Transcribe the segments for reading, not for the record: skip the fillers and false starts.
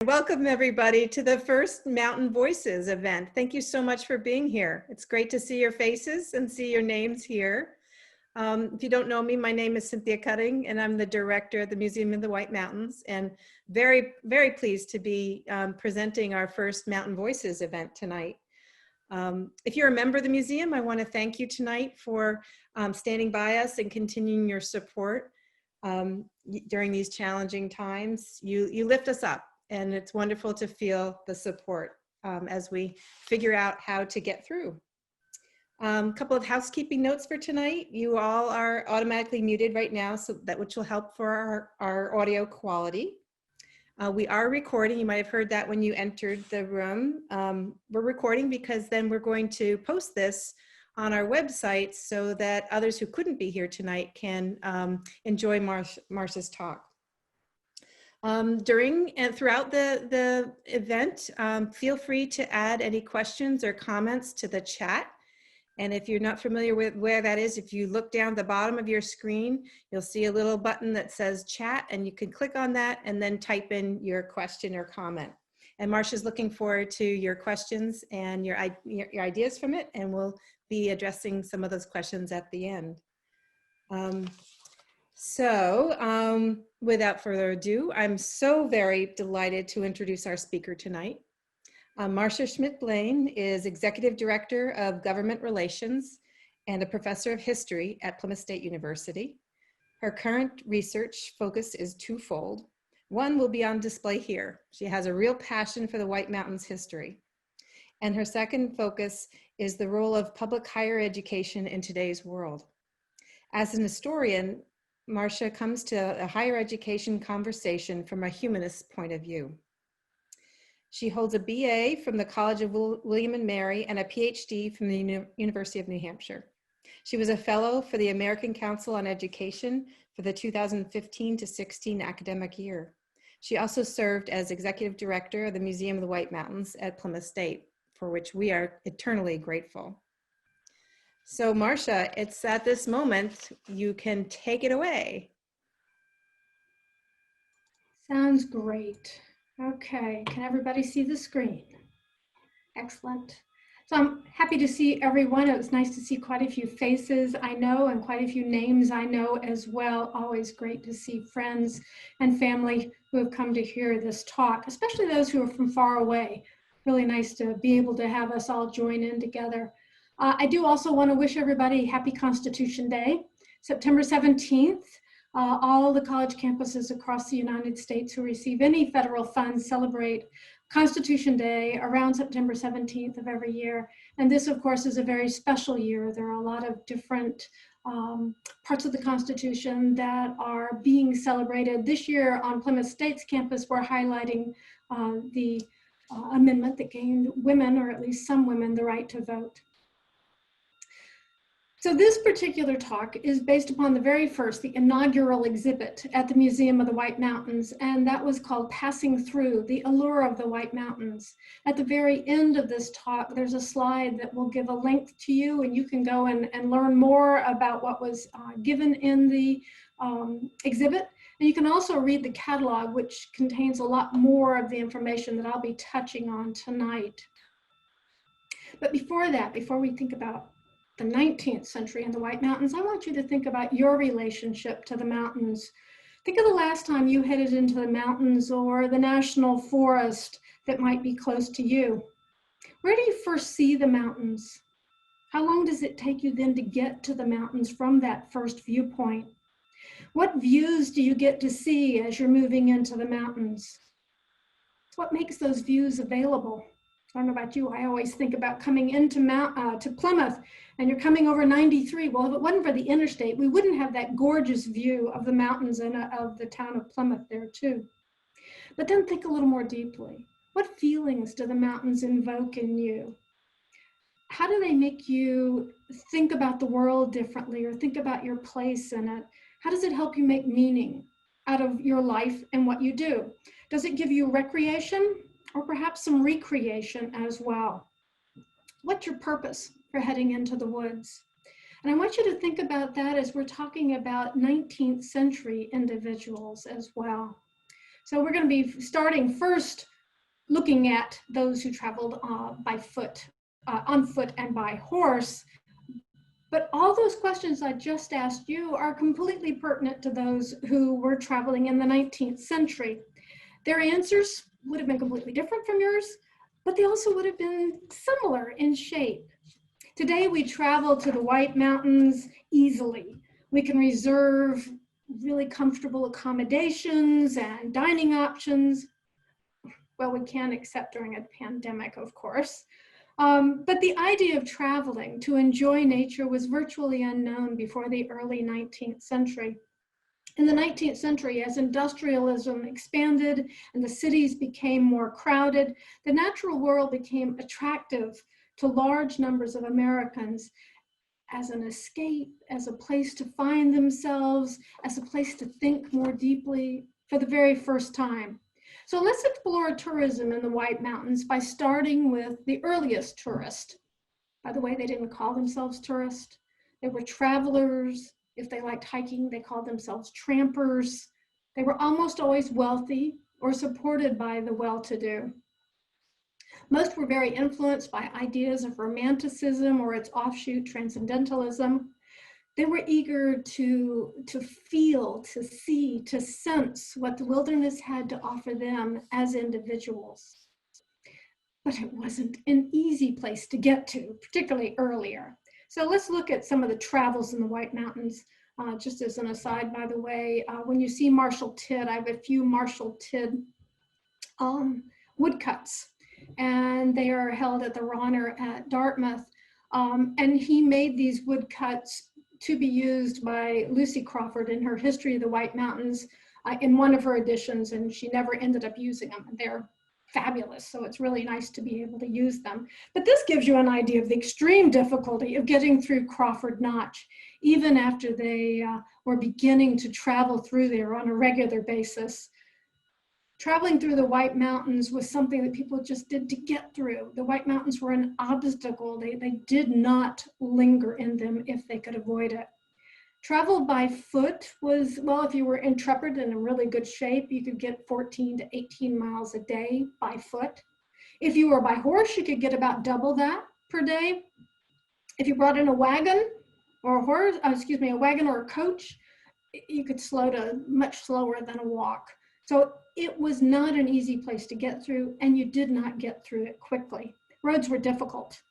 welcome everybody to the first Mountain Voices event. Thank you so much for being here. It's great to see your faces and see your names here. If you don't know me, my name is Cynthia Cutting and I'm the director at the Museum of the White Mountains, and very, very pleased to be presenting our first Mountain Voices event tonight. If you're a member of the museum, I want to thank you tonight for standing by us and continuing your support during these challenging times. You lift us up, and it's wonderful to feel the support as we figure out how to get through. A couple of housekeeping notes for tonight. You all are automatically muted right now, so which will help for our audio quality. We are recording. You might have heard that when you entered the room. We're recording because then we're going to post this on our website so that others who couldn't be here tonight can enjoy Marcia's talk. During and throughout the event, feel free to add any questions or comments to the chat. And if you're not familiar with where that is, if you look down the bottom of your screen, you'll see a little button that says chat, and you can click on that and then type in your question or comment. And Marcia's looking forward to your questions and your ideas from it, and we'll be addressing some of those questions at the end. Without further ado, I'm so very delighted to introduce our speaker tonight. Marcia Schmidt Blaine is Executive Director of Government Relations and a Professor of History at Plymouth State University. Her current research focus is twofold. One will be on display here. She has a real passion for the White Mountains history. And her second focus is the role of public higher education in today's world. As an historian, Marcia comes to a higher education conversation from a humanist point of view. She holds a BA from the College of William and Mary and a PhD from the University of New Hampshire. She was a fellow for the American Council on Education for the 2015 to 16 academic year. She also served as Executive Director of the Museum of the White Mountains at Plymouth State, for which we are eternally grateful. So Marcia, it's at this moment, you can take it away. Sounds great. Okay, can everybody see the screen? Excellent. So I'm happy to see everyone. It was nice to see quite a few faces I know and quite a few names I know as well. Always great to see friends and family who have come to hear this talk, especially those who are from far away. Really nice to be able to have us all join in together. I do also want to wish everybody happy Constitution Day, September 17th. All the college campuses across the United States who receive any federal funds celebrate Constitution Day around September 17th of every year. And this, of course, is a very special year. There are a lot of different parts of the Constitution that are being celebrated. This year on Plymouth State's campus, we're highlighting the amendment that gained women, or at least some women, the right to vote. So this particular talk is based upon the very first, the inaugural exhibit at the Museum of the White Mountains, and that was called Passing Through, the Allure of the White Mountains. At the very end of this talk, there's a slide that will give a link to you, and you can go and learn more about what was given in the exhibit. And you can also read the catalog, which contains a lot more of the information that I'll be touching on tonight. But before that, before we think about the 19th century and the White Mountains, I want you to think about your relationship to the mountains. Think of the last time you headed into the mountains or the national forest that might be close to you. Where do you first see the mountains? How long does it take you then to get to the mountains from that first viewpoint? What views do you get to see as you're moving into the mountains? What makes those views available? I don't know about you, I always think about coming into to Plymouth, and you're coming over 93. Well, if it wasn't for the interstate, we wouldn't have that gorgeous view of the mountains and of the town of Plymouth there too. But then think a little more deeply. What feelings do the mountains invoke in you? How do they make you think about the world differently or think about your place in it? How does it help you make meaning out of your life and what you do? Does it give you recreation? Or perhaps some recreation as well. What's your purpose for heading into the woods? And I want you to think about that as we're talking about 19th century individuals as well. So we're going to be starting first looking at those who traveled by foot, on foot and by horse. But all those questions I just asked you are completely pertinent to those who were traveling in the 19th century. Their answers would have been completely different from yours, but they also would have been similar in shape. Today we travel to the White Mountains easily. We can reserve really comfortable accommodations and dining options. Well, we can, except during a pandemic, of course. But the idea of traveling to enjoy nature was virtually unknown before the early 19th century. In the 19th century, as industrialism expanded and the cities became more crowded, the natural world became attractive to large numbers of Americans as an escape, as a place to find themselves, as a place to think more deeply for the very first time. So let's explore tourism in the White Mountains by starting with the earliest tourist. By the way, they didn't call themselves tourists. They were travelers. If they liked hiking, they called themselves trampers. They were almost always wealthy or supported by the well-to-do. Most were very influenced by ideas of romanticism or its offshoot transcendentalism. They were eager to feel, to see, to sense what the wilderness had to offer them as individuals. But it wasn't an easy place to get to, particularly earlier. So let's look at some of the travels in the White Mountains. Just as an aside, by the way, when you see Marshall Tidd, I have a few Marshall Tidd woodcuts, and they are held at the Ronner at Dartmouth. And he made these woodcuts to be used by Lucy Crawford in her History of the White Mountains in one of her editions, and she never ended up using them. They're fabulous, so it's really nice to be able to use them. But this gives you an idea of the extreme difficulty of getting through Crawford Notch, even after they were beginning to travel through there on a regular basis. Traveling through the White Mountains was something that people just did to get through. The White Mountains were an obstacle. They did not linger in them if they could avoid it. Travel by foot was, well, if you were intrepid and in really good shape, you could get 14 to 18 miles a day by foot. If you were by horse, you could get about double that per day. If you brought in a wagon or a horse, a wagon or a coach, you could slow to much slower than a walk. So it was not an easy place to get through, and you did not get through it quickly. Roads were difficult.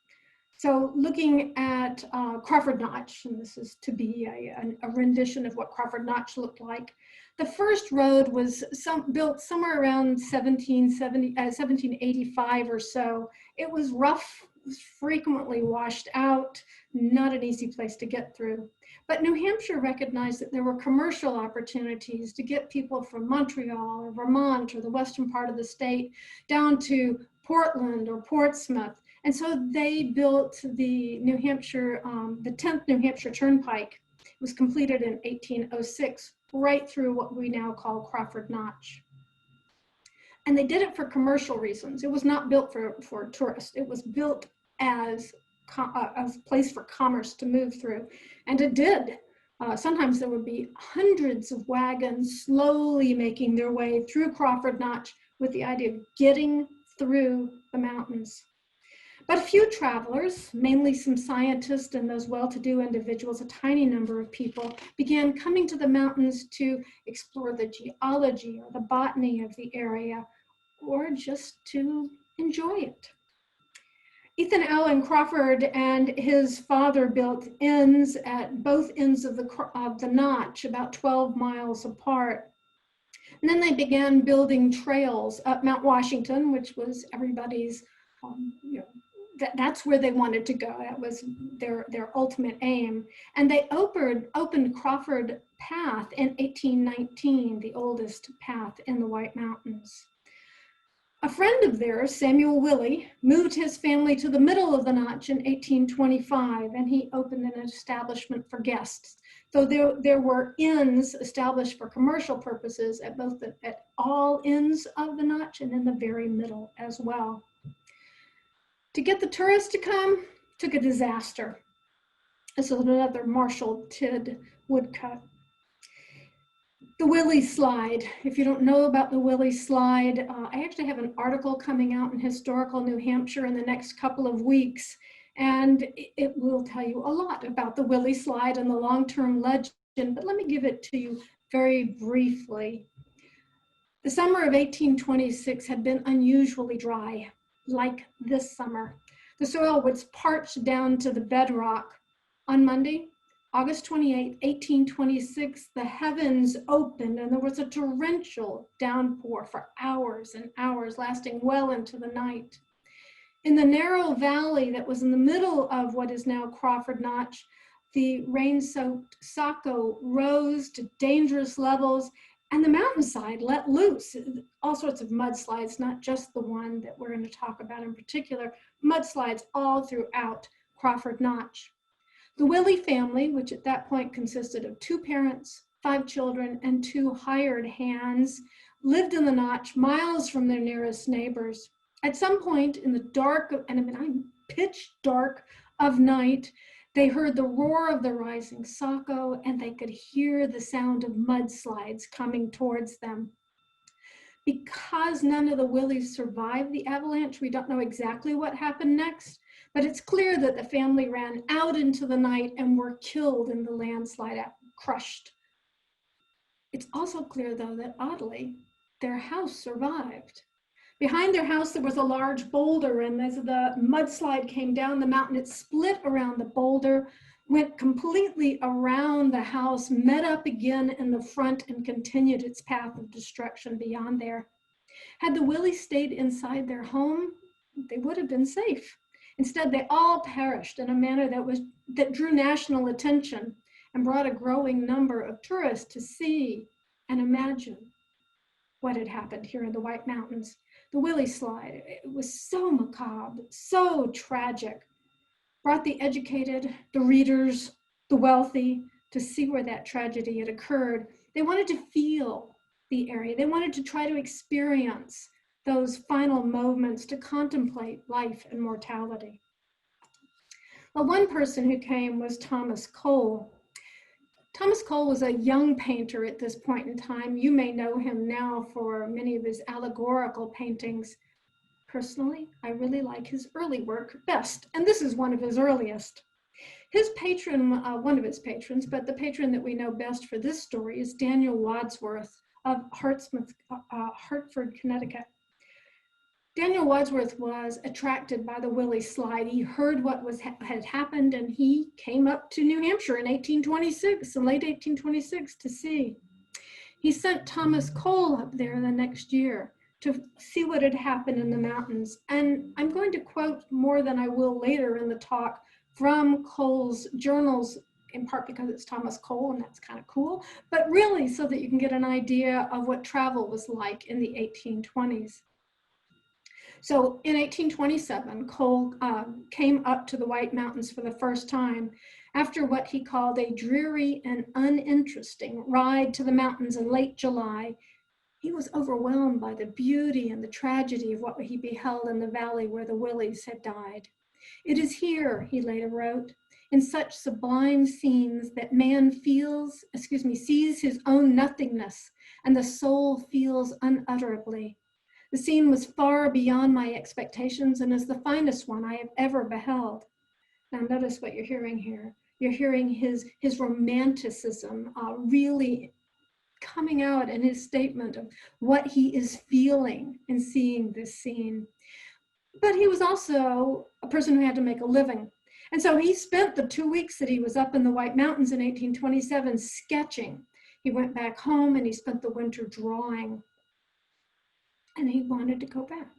So looking at Crawford Notch, and this is to be a rendition of what Crawford Notch looked like. The first road was built somewhere around 1785 or so. It was rough, it was frequently washed out, not an easy place to get through. But New Hampshire recognized that there were commercial opportunities to get people from Montreal or Vermont or the western part of the state down to Portland or Portsmouth. And so they built the New Hampshire, the 10th New Hampshire Turnpike. It was completed in 1806, right through what we now call Crawford Notch. And they did it for commercial reasons. It was not built for tourists. It was built as a place for commerce to move through. And it did. Sometimes there would be hundreds of wagons slowly making their way through Crawford Notch with the idea of getting through the mountains. But a few travelers, mainly some scientists and those well-to-do individuals, a tiny number of people, began coming to the mountains to explore the geology or the botany of the area, or just to enjoy it. Ethan Allen Crawford and his father built inns at both ends of the notch, about 12 miles apart. And then they began building trails up Mount Washington, which was everybody's, that's where they wanted to go. That was their ultimate aim. And they opened Crawford Path in 1819, the oldest path in the White Mountains. A friend of theirs, Samuel Willey, moved his family to the middle of the notch in 1825, and he opened an establishment for guests. So there were inns established for commercial purposes at all ends of the notch and in the very middle as well. To get the tourists to come took a disaster. This is another Marshall Tidd woodcut. The Willie Slide. If you don't know about the Willie Slide, I actually have an article coming out in Historical New Hampshire in the next couple of weeks, and it will tell you a lot about the Willie Slide and the long-term legend, but let me give it to you very briefly. The summer of 1826 had been unusually dry, like this summer. The soil was parched down to the bedrock. On Monday, August 28, 1826, the heavens opened and there was a torrential downpour for hours and hours, lasting well into the night. In the narrow valley that was in the middle of what is now Crawford Notch, the rain-soaked Saco rose to dangerous levels, and the mountainside let loose all sorts of mudslides, not just the one that we're going to talk about in particular, mudslides all throughout Crawford Notch. The Willie family, which at that point consisted of 2 parents, 5 children, and 2 hired hands, lived in the Notch, miles from their nearest neighbors. At some point in the dark, pitch dark of night, they heard the roar of the rising Saco, and they could hear the sound of mudslides coming towards them. Because none of the Willies survived the avalanche, we don't know exactly what happened next, but it's clear that the family ran out into the night and were killed in the landslide, crushed. It's also clear, though, that oddly, their house survived. Behind their house, there was a large boulder, and as the mudslide came down the mountain, it split around the boulder, went completely around the house, met up again in the front, and continued its path of destruction beyond there. Had the Willies stayed inside their home, they would have been safe. Instead, they all perished in a manner that drew national attention and brought a growing number of tourists to see and imagine what had happened here in the White Mountains. The Willie Slide, it was so macabre, so tragic, brought the educated, the readers, the wealthy to see where that tragedy had occurred. They wanted to feel the area. They wanted to try to experience those final moments, to contemplate life and mortality. Well, one person who came was Thomas Cole. Thomas Cole was a young painter at this point in time. You may know him now for many of his allegorical paintings. Personally, I really like his early work best, and this is one of his earliest. His patron, one of his patrons, but the patron that we know best for this story is Daniel Wadsworth of Hartford, Connecticut. Daniel Wadsworth was attracted by the Willie Slide. He heard what had happened, and he came up to New Hampshire in 1826, in late 1826, to see. He sent Thomas Cole up there the next year to see what had happened in the mountains. And I'm going to quote more than I will later in the talk from Cole's journals, in part because it's Thomas Cole and that's kind of cool, but really so that you can get an idea of what travel was like in the 1820s. So in 1827, Cole came up to the White Mountains for the first time after what he called a dreary and uninteresting ride to the mountains in late July. He was overwhelmed by the beauty and the tragedy of what he beheld in the valley where the Willies had died. It is here, he later wrote, in such sublime scenes that man sees his own nothingness, and the soul feels unutterably. The scene was far beyond my expectations and is the finest one I have ever beheld. Now notice what you're hearing here. You're hearing his romanticism really coming out in his statement of what he is feeling in seeing this scene. But he was also a person who had to make a living. And so he spent the 2 weeks that he was up in the White Mountains in 1827 sketching. He went back home and he spent the winter drawing. And he wanted to go back.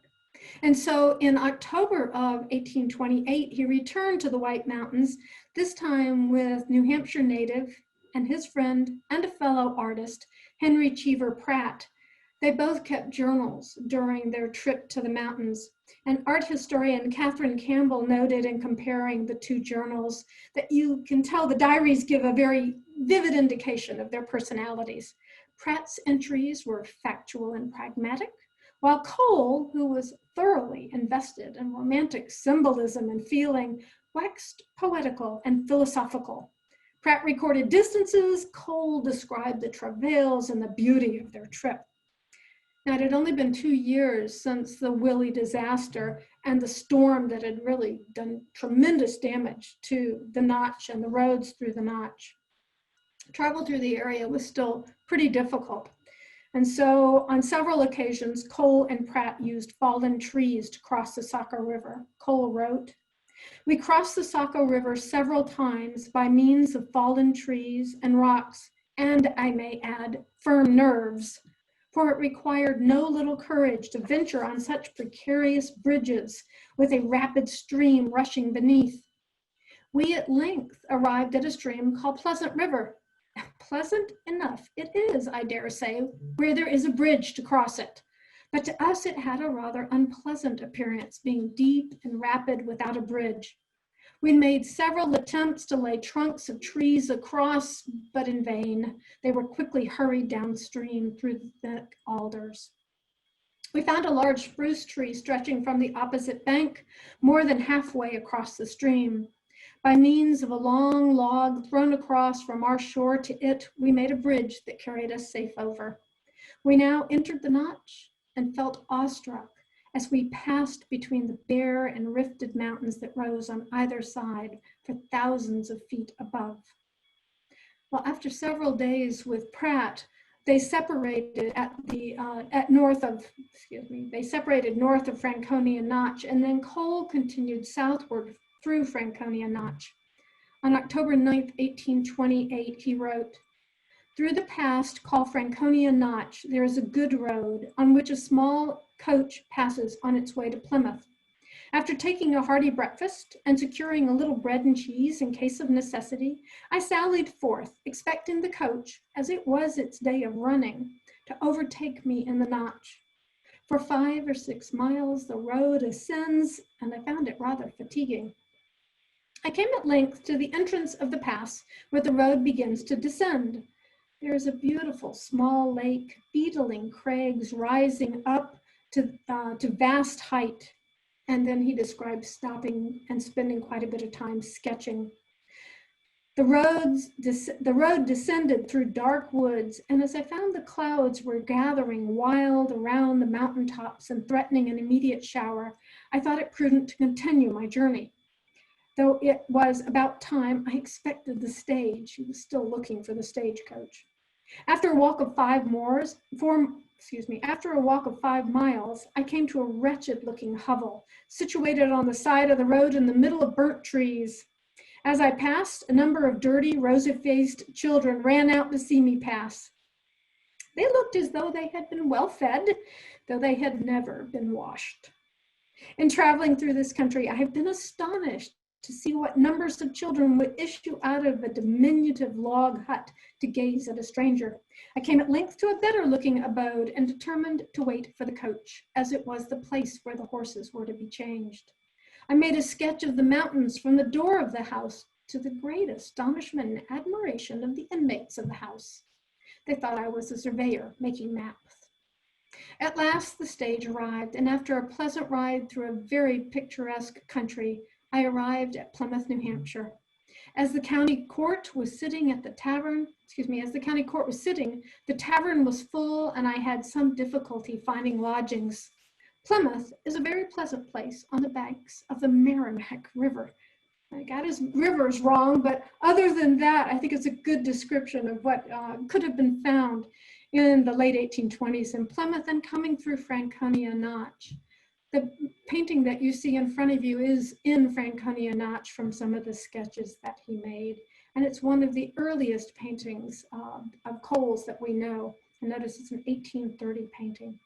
And so in October of 1828, he returned to the White Mountains, this time with New Hampshire native and his friend and a fellow artist, Henry Cheever Pratt. They both kept journals during their trip to the mountains. And art historian Catherine Campbell noted in comparing the two journals that you can tell the diaries give a very vivid indication of their personalities. Pratt's entries were factual and pragmatic, while Cole, who was thoroughly invested in romantic symbolism and feeling, waxed poetical and philosophical. Pratt recorded distances, Cole described the travails and the beauty of their trip. Now, it had only been 2 years since the Willie disaster and the storm that had really done tremendous damage to the Notch and the roads through the Notch. Travel through the area was still pretty difficult. And so on several occasions, Cole and Pratt used fallen trees to cross the Saco River. Cole wrote, "We crossed the Saco River several times by means of fallen trees and rocks, and I may add, firm nerves, for it required no little courage to venture on such precarious bridges with a rapid stream rushing beneath. We at length arrived at a stream called Pleasant River. Pleasant enough it is, I dare say, where there is a bridge to cross it. But to us it had a rather unpleasant appearance, being deep and rapid without a bridge. We made several attempts to lay trunks of trees across, but in vain. They were quickly hurried downstream through the thick alders. We found a large spruce tree stretching from the opposite bank, more than halfway across the stream. By means of a long log thrown across from our shore to it, we made a bridge that carried us safe over. We now entered the Notch and felt awestruck as we passed between the bare and rifted mountains that rose on either side for thousands of feet above." Well, after several days with Pratt, they separated north of Franconia Notch, and then Cole continued southward through Franconia Notch. On October 9th, 1828, he wrote, "Through the pass called Franconia Notch, there is a good road on which a small coach passes on its way to Plymouth. After taking a hearty breakfast and securing a little bread and cheese in case of necessity, I sallied forth, expecting the coach, as it was its day of running, to overtake me in the Notch. For 5 or 6 miles the road ascends, and I found it rather fatiguing. I came at length to the entrance of the pass where the road begins to descend. There is a beautiful small lake, beetling crags rising up to vast height." And then he describes stopping and spending quite a bit of time sketching. The road descended through dark woods, and as I found the clouds were gathering wild around the mountaintops and threatening an immediate shower, I thought it prudent to continue my journey. Though it was about time I expected the stage. He was still looking for the stagecoach. After a walk of 5 miles, I came to a wretched-looking hovel, situated on the side of the road in the middle of burnt trees. As I passed, a number of dirty, rosy-faced children ran out to see me pass. They looked as though they had been well fed, though they had never been washed. In traveling through this country, I have been astonished to see what numbers of children would issue out of a diminutive log hut to gaze at a stranger. I came at length to a better looking abode and determined to wait for the coach, as it was the place where the horses were to be changed. I made a sketch of the mountains from the door of the house, to the great astonishment and admiration of the inmates of the house. They thought I was a surveyor making maps. At last the stage arrived, and after a pleasant ride through a very picturesque country, I arrived at Plymouth, New Hampshire. As the county court was sitting, the tavern was full, and I had some difficulty finding lodgings. Plymouth is a very pleasant place on the banks of the Merrimack River. I got his rivers wrong, but other than that, I think it's a good description of what could have been found in the late 1820s in Plymouth and coming through Franconia Notch. The painting that you see in front of you is in Franconia Notch from some of the sketches that he made. And it's one of the earliest paintings of Cole's that we know. And notice it's an 1830 painting.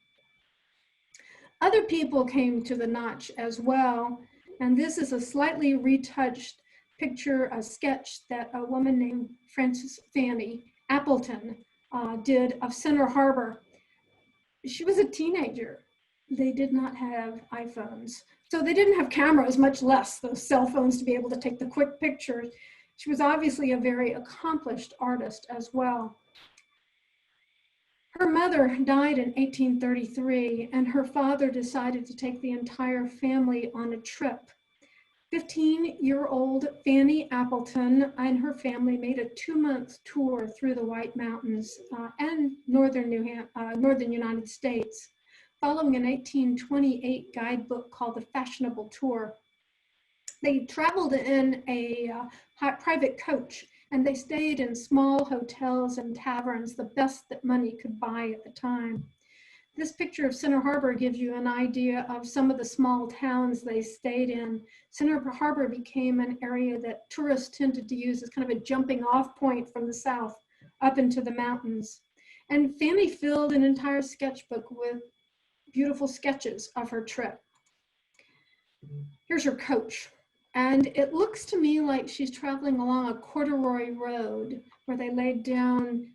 Other people came to the Notch as well. And this is a slightly retouched picture, a sketch that a woman named Frances Fanny Appleton did of Center Harbor. She was a teenager. They did not have iPhones. So they didn't have cameras, much less those cell phones to be able to take the quick pictures. She was obviously a very accomplished artist as well. Her mother died in 1833, and her father decided to take the entire family on a trip. 15-year-old Fanny Appleton and her family made a 2-month tour through the White Mountains and northern United States, following an 1828 guidebook called the Fashionable Tour. They traveled in a private coach, and they stayed in small hotels and taverns, the best that money could buy at the time. This picture of Center Harbor gives you an idea of some of the small towns they stayed in. Center Harbor became an area that tourists tended to use as kind of a jumping off point from the south up into the mountains. And Fanny filled an entire sketchbook with beautiful sketches of her trip. Here's her coach. And it looks to me like she's traveling along a corduroy road where they laid down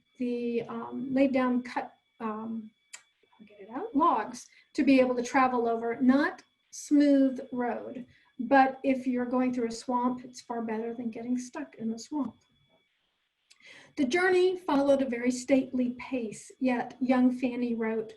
logs to be able to travel over. Not smooth road, but if you're going through a swamp, it's far better than getting stuck in the swamp. The journey followed a very stately pace, yet young Fanny wrote,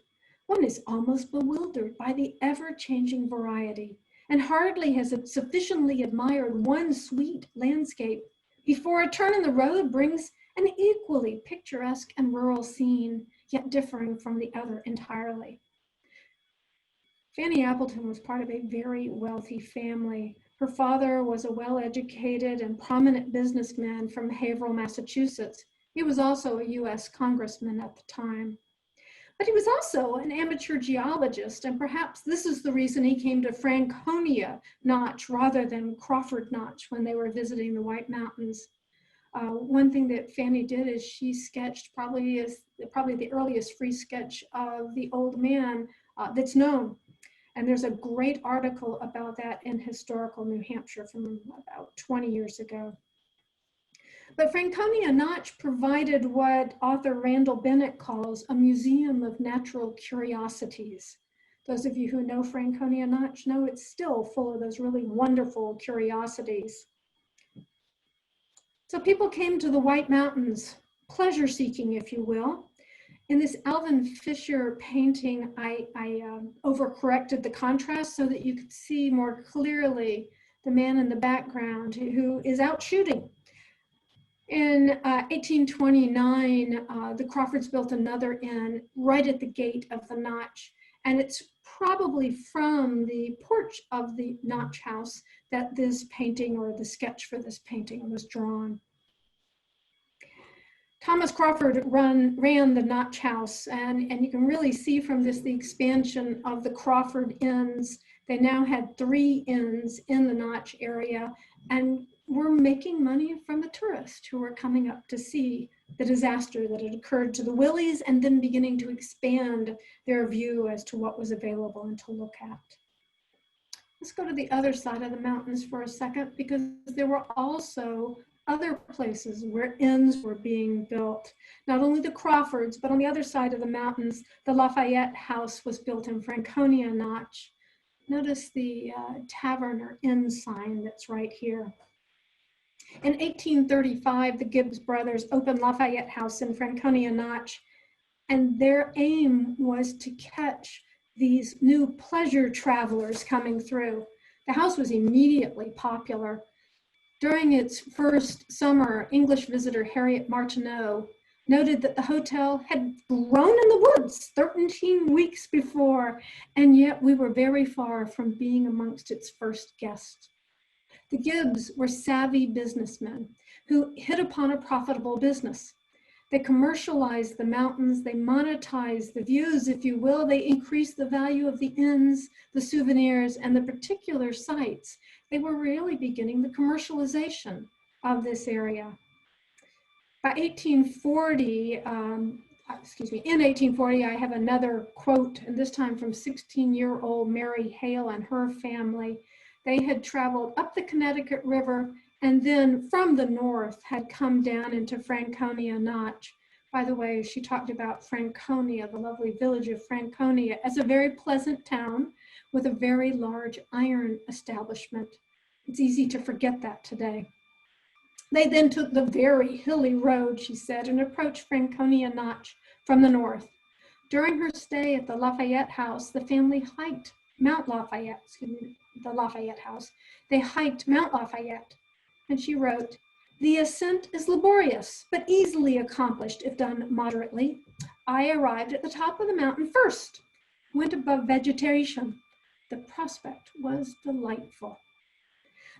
"One is almost bewildered by the ever-changing variety, and hardly has it sufficiently admired one sweet landscape before a turn in the road brings an equally picturesque and rural scene, yet differing from the other entirely." Fanny Appleton was part of a very wealthy family. Her father was a well-educated and prominent businessman from Haverhill, Massachusetts. He was also a US congressman at the time. But he was also an amateur geologist, and perhaps this is the reason he came to Franconia Notch rather than Crawford Notch when they were visiting the White Mountains. One thing that Fanny did is she sketched probably the earliest free sketch of the old man that's known. And there's a great article about that in Historical New Hampshire from about 20 years ago. But Franconia Notch provided what author Randall Bennett calls a museum of natural curiosities. Those of you who know Franconia Notch know it's still full of those really wonderful curiosities. So people came to the White Mountains, pleasure seeking, if you will. In this Alvin Fisher painting, I overcorrected the contrast so that you could see more clearly the man in the background who is out shooting. In 1829, the Crawfords built another inn right at the gate of the Notch, and it's probably from the porch of the Notch house that this painting, or the sketch for this painting, was drawn. Thomas Crawford ran the Notch house, and you can really see from this the expansion of the Crawford inns. They now had 3 inns in the Notch area, and were making money from the tourists who were coming up to see the disaster that had occurred to the Willies, and then beginning to expand their view as to what was available and to look at. Let's go to the other side of the mountains for a second, because there were also other places where inns were being built. Not only the Crawfords, but on the other side of the mountains, the Lafayette House was built in Franconia Notch. Notice the tavern or inn sign that's right here. In 1835, the Gibbs brothers opened Lafayette House in Franconia Notch, and their aim was to catch these new pleasure travelers coming through. The house was immediately popular. During its first summer, English visitor Harriet Martineau noted that the hotel had grown in the woods 13 weeks before, and yet we were very far from being amongst its first guests. The Gibbs were savvy businessmen who hit upon a profitable business. They commercialized the mountains, they monetized the views, if you will. They increased the value of the inns, the souvenirs, and the particular sites. They were really beginning the commercialization of this area. By 1840, in 1840, I have another quote, and this time from 16-year-old Mary Hale and her family. They had traveled up the Connecticut River, and then from the north had come down into Franconia Notch. By the way, she talked about Franconia, the lovely village of Franconia, as a very pleasant town with a very large iron establishment. It's easy to forget that today. They then took the very hilly road, she said, and approached Franconia Notch from the north. During her stay at the Lafayette House, the family hiked Mount Lafayette, excuse me, the Lafayette House. They hiked Mount Lafayette, and she wrote, "The ascent is laborious, but easily accomplished if done moderately. I arrived at the top of the mountain first, went above vegetation. The prospect was delightful."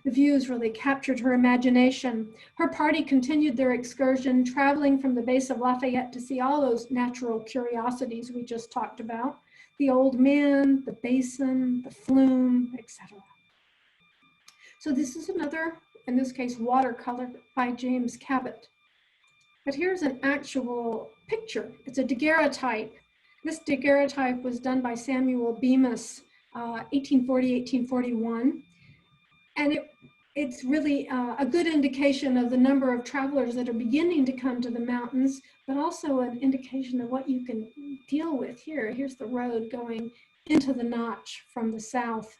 The views really captured her imagination. Her party continued their excursion, traveling from the base of Lafayette to see all those natural curiosities we just talked about, the old man, the basin, the flume, etc. So this is another, in this case, watercolor by James Cabot. But here's an actual picture. It's a daguerreotype. This daguerreotype was done by Samuel Bemis, 1840, 1841. And it's really a good indication of the number of travelers that are beginning to come to the mountains, but also an indication of what you can deal with here. Here's the road going into the notch from the south.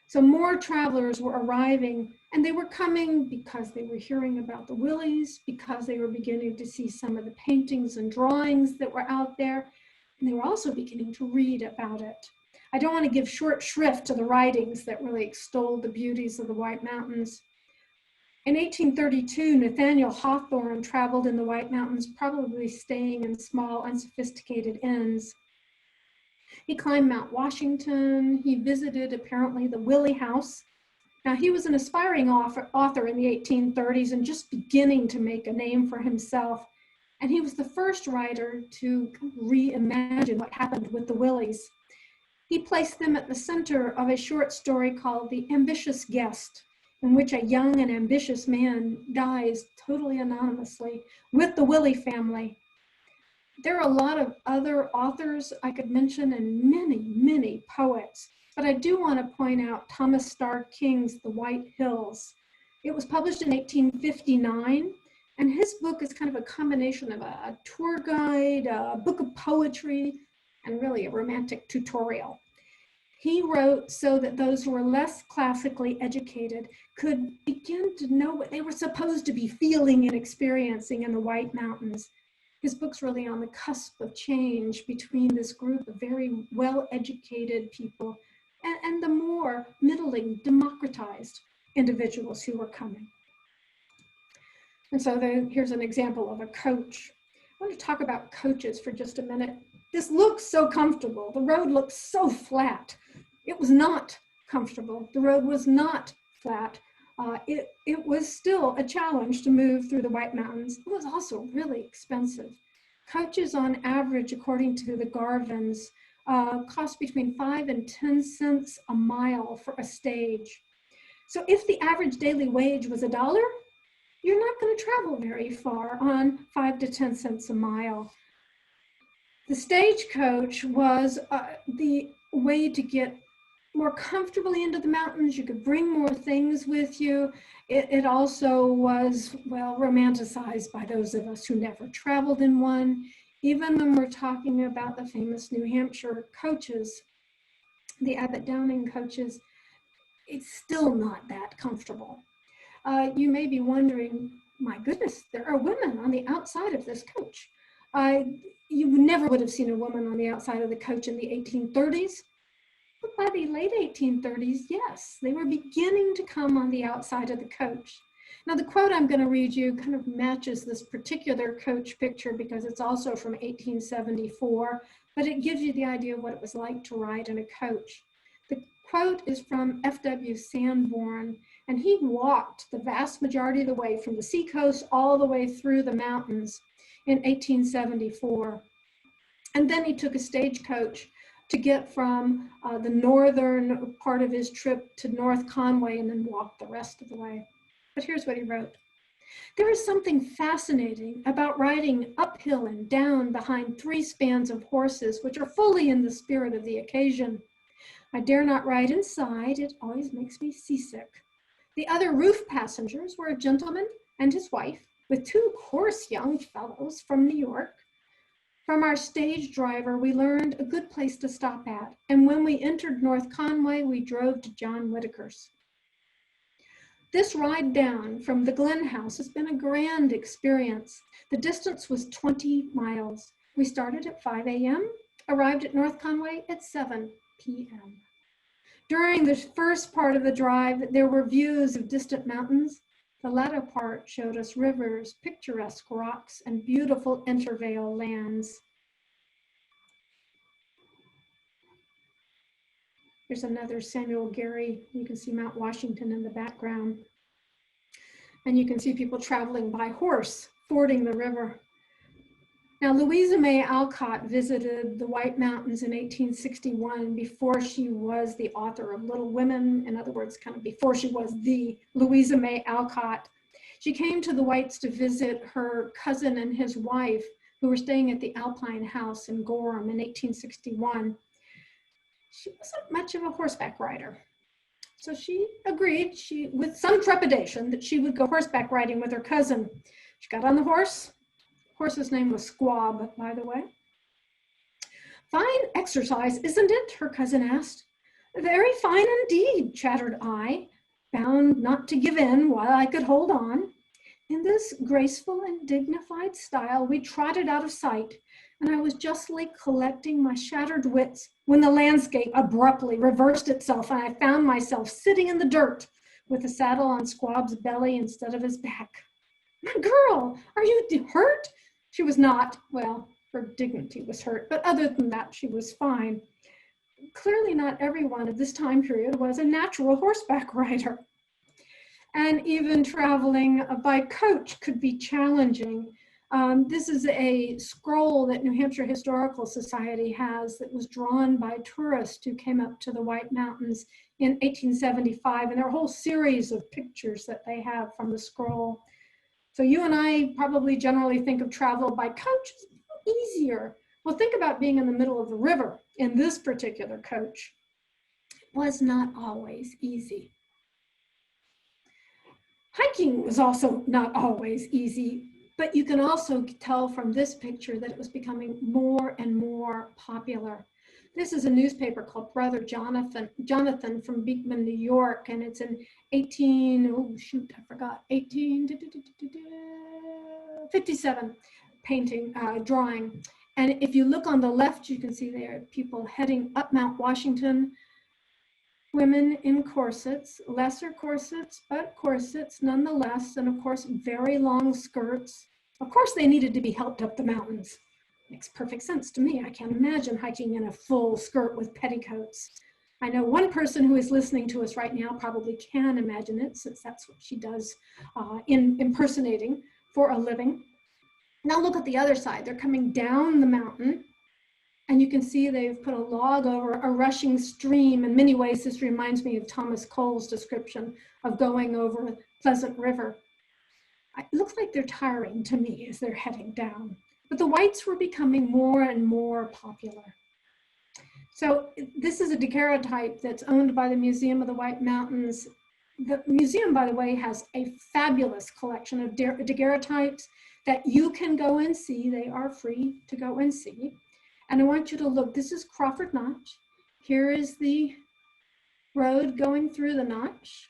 So more travelers were arriving, and they were coming because they were hearing about the Willies, because they were beginning to see some of the paintings and drawings that were out there, and they were also beginning to read about it. I don't want to give short shrift to the writings that really extolled the beauties of the White Mountains. In 1832, Nathaniel Hawthorne traveled in the White Mountains, probably staying in small, unsophisticated inns. He climbed Mount Washington. He visited, apparently, the Willie House. Now, he was an aspiring author in the 1830s and just beginning to make a name for himself. And he was the first writer to reimagine what happened with the Willies. He placed them at the center of a short story called The Ambitious Guest, in which a young and ambitious man dies totally anonymously with the Willie family. There are a lot of other authors I could mention and many, many poets, but I do want to point out Thomas Starr King's The White Hills. It was published in 1859, and his book is kind of a combination of a tour guide, a book of poetry, and really a romantic tutorial. He wrote so that those who were less classically educated could begin to know what they were supposed to be feeling and experiencing in the White Mountains. His book's really on the cusp of change between this group of very well-educated people and the more middling, democratized individuals who were coming. And so here's an example of a coach. I want to talk about coaches for just a minute. This looks so comfortable. The road looks so flat. It was not comfortable. The road was not flat. It was still a challenge to move through the White Mountains. It was also really expensive. Coaches on average, according to the Garvins, cost between 5 and 10 cents a mile for a stage. So if the average daily wage was $1, you're not going to travel very far on 5 to 10 cents a mile. The stagecoach was the way to get more comfortably into the mountains. You could bring more things with you. It also was, well, romanticized by those of us who never traveled in one. Even when we're talking about the famous New Hampshire coaches, the Abbott Downing coaches, it's still not that comfortable. You may be wondering, my goodness, there are women on the outside of this coach. You never would have seen a woman on the outside of the coach in the 1830s. But by the late 1830s, yes, they were beginning to come on the outside of the coach. Now, the quote I'm going to read you kind of matches this particular coach picture because it's also from 1874, but it gives you the idea of what it was like to ride in a coach. The quote is from F.W. Sanborn, and he walked the vast majority of the way from the seacoast all the way through the mountains in 1874. And then he took a stagecoach to get from the northern part of his trip to North Conway and then walk the rest of the way. But here's what he wrote. There is something fascinating about riding uphill and down behind 3 spans of horses, which are fully in the spirit of the occasion. I dare not ride inside. It always makes me seasick. The other roof passengers were a gentleman and his wife with 2 coarse young fellows from New York. From our stage driver, we learned a good place to stop at, and when we entered North Conway, we drove to John Whitaker's. This ride down from the Glen House has been a grand experience. The distance was 20 miles. We started at 5 a.m., arrived at North Conway at 7 p.m. During the first part of the drive, there were views of distant mountains. The latter part showed us rivers, picturesque rocks, and beautiful intervale lands. Here's another Samuel Gary. You can see Mount Washington in the background. And you can see people traveling by horse, fording the river. Now, Louisa May Alcott visited the White Mountains in 1861 before she was the author of Little Women. In other words, kind of before she was the Louisa May Alcott. She came to the Whites to visit her cousin and his wife, who were staying at the Alpine House in Gorham in 1861. She wasn't much of a horseback rider. So she agreed, with some trepidation, that she would go horseback riding with her cousin. She got on the horse. Horse's name was Squab, by the way. Fine exercise, isn't it? Her cousin asked. Very fine indeed, chattered I, bound not to give in while I could hold on. In this graceful and dignified style, we trotted out of sight, and I was justly collecting my shattered wits when the landscape abruptly reversed itself, and I found myself sitting in the dirt with the saddle on Squab's belly instead of his back. My girl, are you hurt? She was not. Well, her dignity was hurt, but other than that, she was fine. Clearly not everyone of this time period was a natural horseback rider. And even traveling by coach could be challenging. This is a scroll that New Hampshire Historical Society has that was drawn by tourists who came up to the White Mountains in 1875, and there are a whole series of pictures that they have from the scroll. So you and I probably generally think of travel by coach as easier. Well, think about being in the middle of the river in this particular coach. It was not always easy. Hiking was also not always easy, but you can also tell from this picture that it was becoming more and more popular. This is a newspaper called Brother Jonathan from Beekman, New York, and it's an 1857 painting, drawing. And if you look on the left, you can see there are people heading up Mount Washington, women in corsets, lesser corsets, but corsets nonetheless, and of course, very long skirts. Of course, they needed to be helped up the mountains. Makes perfect sense to me. I can't imagine hiking in a full skirt with petticoats. I know one person who is listening to us right now probably can imagine it, since that's what she does in impersonating for a living. Now look at the other side. They're coming down the mountain, and you can see they've put a log over a rushing stream. In many ways, this reminds me of Thomas Cole's description of going over a Pleasant River. It looks like they're tiring to me as they're heading down. But the Whites were becoming more and more popular. So this is a daguerreotype that's owned by the Museum of the White Mountains. The museum, by the way, has a fabulous collection of daguerreotypes that you can go and see. They are free to go and see. And I want you to look. This is Crawford Notch. Here is the road going through the notch.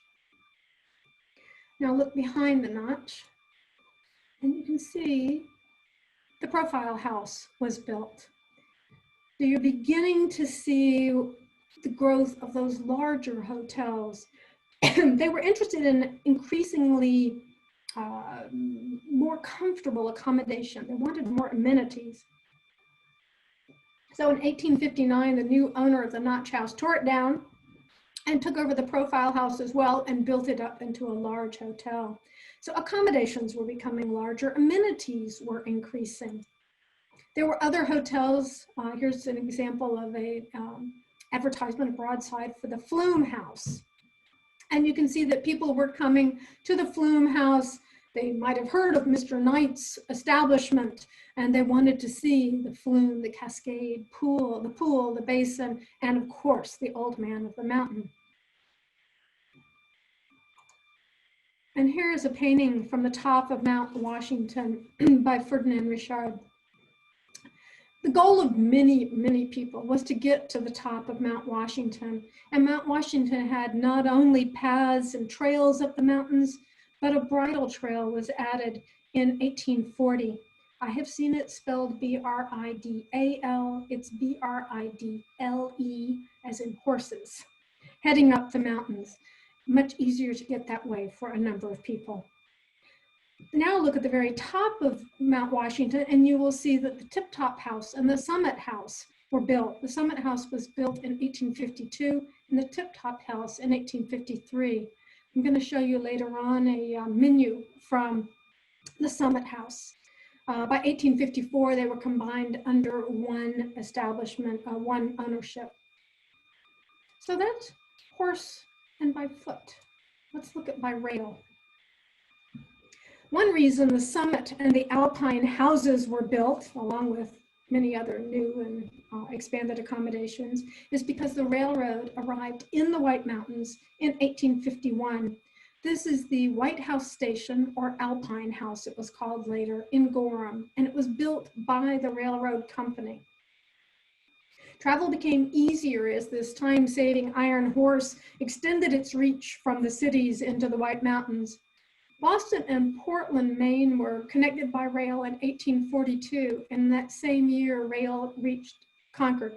Now look behind the notch, and you can see the profile house was built. So you're beginning to see the growth of those larger hotels. They were interested in increasingly more comfortable accommodation. They wanted more amenities. So in 1859, the new owner of the Notch House tore it down and took over the profile house as well and built it up into a large hotel. So accommodations were becoming larger, amenities were increasing. There were other hotels. Here's an example of a advertisement broadside for the Flume House. And you can see that people were coming to the Flume House. They might have heard of Mr. Knight's establishment, and they wanted to see the flume, the cascade, pool, the basin, and of course, the old man of the mountain. And here is a painting from the top of Mount Washington by Ferdinand Richard. The goal of many, many people was to get to the top of Mount Washington. And Mount Washington had not only paths and trails up the mountains, but a bridle trail was added in 1840. I have seen it spelled B-R-I-D-A-L. It's B-R-I-D-L-E, as in horses. heading up the mountains. Much easier to get that way for a number of people. Now look at the very top of Mount Washington, and you will see that the Tip Top House and the Summit House were built. The Summit House was built in 1852 and the Tip Top House in 1853. I'm going to show you later on a menu from the Summit House. By 1854, they were combined under one establishment, one ownership. So that's horse and by foot. Let's look at by rail. One reason the Summit and the Alpine houses were built, along with many other new and expanded accommodations, is because the railroad arrived in the White Mountains in 1851. This is the White House Station, or Alpine House it was called later, in Gorham, and it was built by the railroad company. Travel became easier as this time-saving iron horse extended its reach from the cities into the White Mountains. Boston and Portland, Maine were connected by rail in 1842, and that same year rail reached Concord.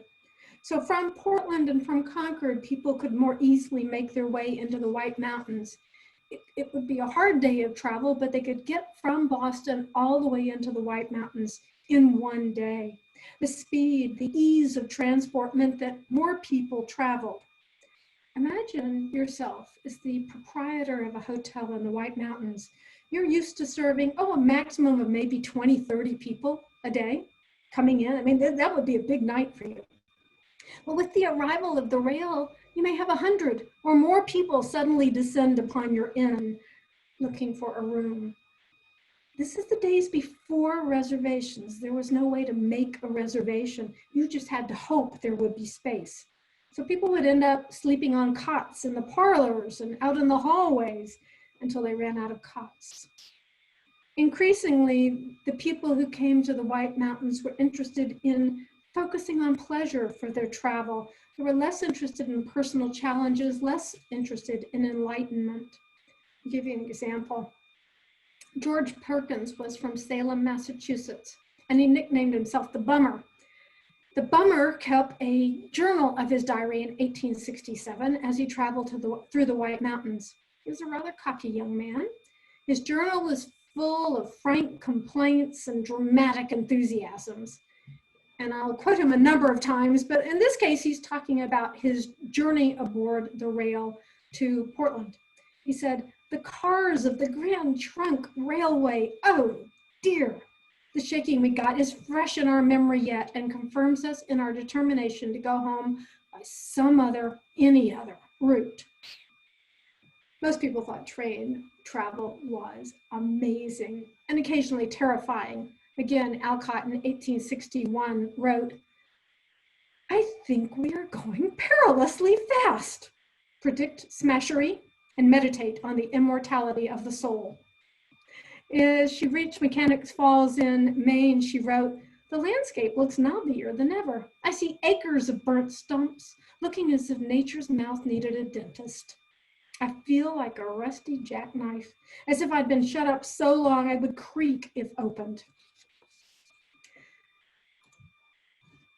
So from Portland and from Concord, people could more easily make their way into the White Mountains. It would be a hard day of travel, but they could get from Boston all the way into the White Mountains in one day. The speed, the ease of transport meant that more people traveled. Imagine yourself as the proprietor of a hotel in the White Mountains. You're used to serving, a maximum of maybe 20, 30 people a day coming in. I mean, that would be a big night for you. Well, with the arrival of the rail, you may have 100 or more people suddenly descend upon your inn looking for a room. This is the days before reservations. There was no way to make a reservation. You just had to hope there would be space. So people would end up sleeping on cots in the parlors and out in the hallways until they ran out of cots. Increasingly, the people who came to the White Mountains were interested in focusing on pleasure for their travel. They were less interested in personal challenges, less interested in enlightenment. I'll give you an example. George Perkins was from Salem, Massachusetts, and he nicknamed himself the Bummer. The Bummer kept a journal of his diary in 1867 as he traveled through the White Mountains. He was a rather cocky young man. His journal was full of frank complaints and dramatic enthusiasms. And I'll quote him a number of times, but in this case, he's talking about his journey aboard the rail to Portland. He said, "The cars of the Grand Trunk Railway, oh dear. The shaking we got is fresh in our memory yet and confirms us in our determination to go home by any other route." Most people thought train travel was amazing and occasionally terrifying. Again, Alcott in 1861 wrote, "I think we are going perilously fast. Predict smashery and meditate on the immortality of the soul." As she reached Mechanics Falls in Maine, she wrote, "The landscape looks knobbier than ever. I see acres of burnt stumps, looking as if nature's mouth needed a dentist. I feel like a rusty jackknife, as if I'd been shut up so long I would creak if opened."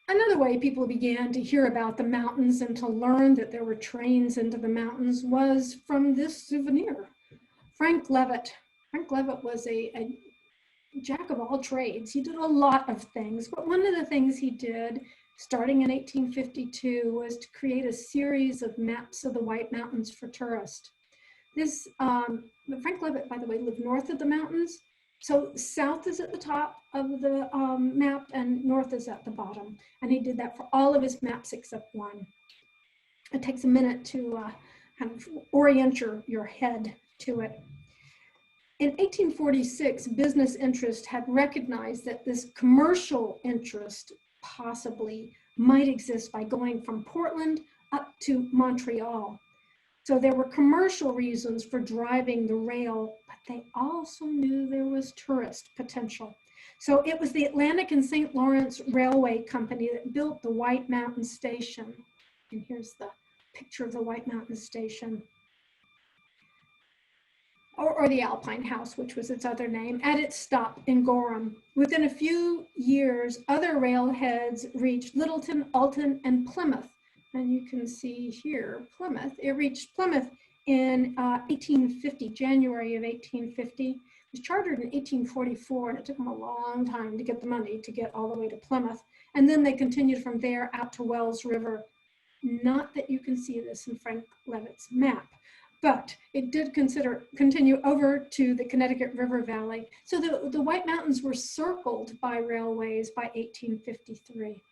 Another way people began to hear about the mountains and to learn that there were trains into the mountains was from this souvenir. Frank Leavitt. Frank Leavitt was a jack of all trades. He did a lot of things, but one of the things he did, starting in 1852, was to create a series of maps of the White Mountains for tourists. Frank Leavitt, by the way, lived north of the mountains. So south is at the top of the map and north is at the bottom. And he did that for all of his maps except one. It takes a minute to kind of orient your head to it. In 1846, business interest had recognized that this commercial interest possibly might exist by going from Portland up to Montreal. So there were commercial reasons for driving the rail, but they also knew there was tourist potential. So it was the Atlantic and St. Lawrence Railway Company that built the White Mountain Station. And here's the picture of the White Mountain Station. Or the Alpine House, which was its other name, at its stop in Gorham. Within a few years, other railheads reached Littleton, Alton, and Plymouth. And you can see here, Plymouth. It reached Plymouth in 1850, January of 1850. It was chartered in 1844, and it took them a long time to get the money to get all the way to Plymouth. And then they continued from there out to Wells River. Not that you can see this in Frank Levitt's map, but it did continue over to the Connecticut River Valley. So the White Mountains were circled by railways by 1853.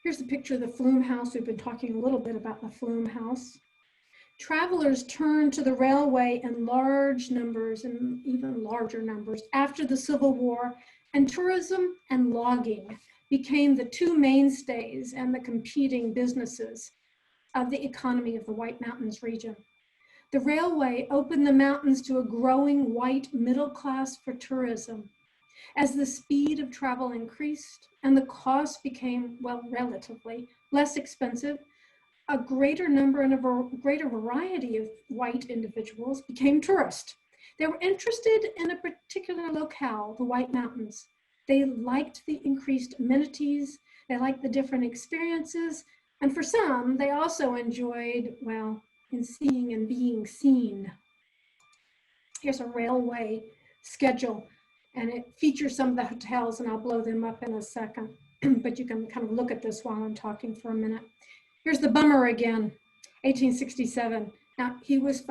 Here's a picture of the Flume House. We've been talking a little bit about the Flume House. Travelers turned to the railway in large numbers and even larger numbers after the Civil War, and tourism and logging became the two mainstays and the competing businesses of the economy of the White Mountains region. The railway opened the mountains to a growing white middle class for tourism. As the speed of travel increased and the cost became, well, relatively less expensive, a greater number and a greater variety of white individuals became tourists. They were interested in a particular locale, the White Mountains. They liked the increased amenities, they liked the different experiences, and for some, they also enjoyed, well, in seeing and being seen. Here's a railway schedule, and it features some of the hotels, and I'll blow them up in a second, but you can kind of look at this while I'm talking for a minute. Here's the bummer again, 1867. Now, he was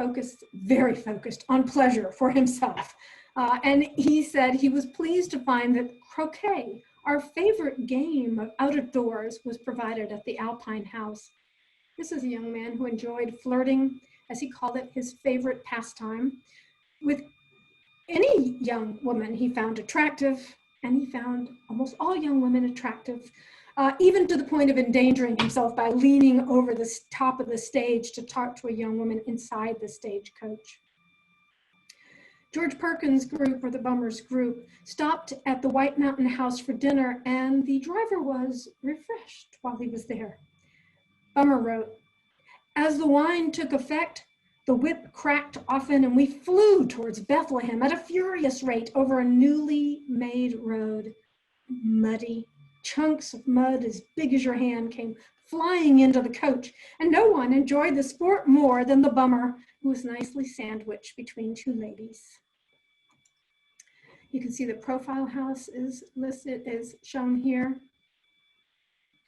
very focused on pleasure for himself. And he said he was pleased to find that croquet, our favorite game of out of doors, was provided at the Alpine House. This is a young man who enjoyed flirting, as he called it, his favorite pastime, with any young woman he found attractive, and he found almost all young women attractive, even to the point of endangering himself by leaning over the top of the stage to talk to a young woman inside the stagecoach. George Perkins' group, or the Bummers group, stopped at the White Mountain House for dinner, and the driver was refreshed while he was there. Bummer wrote, "As the wine took effect, the whip cracked often, and we flew towards Bethlehem at a furious rate over a newly made road. Muddy, chunks of mud as big as your hand came flying into the coach, and no one enjoyed the sport more than the bummer, who was nicely sandwiched between two ladies." You can see the profile house is listed, is shown here.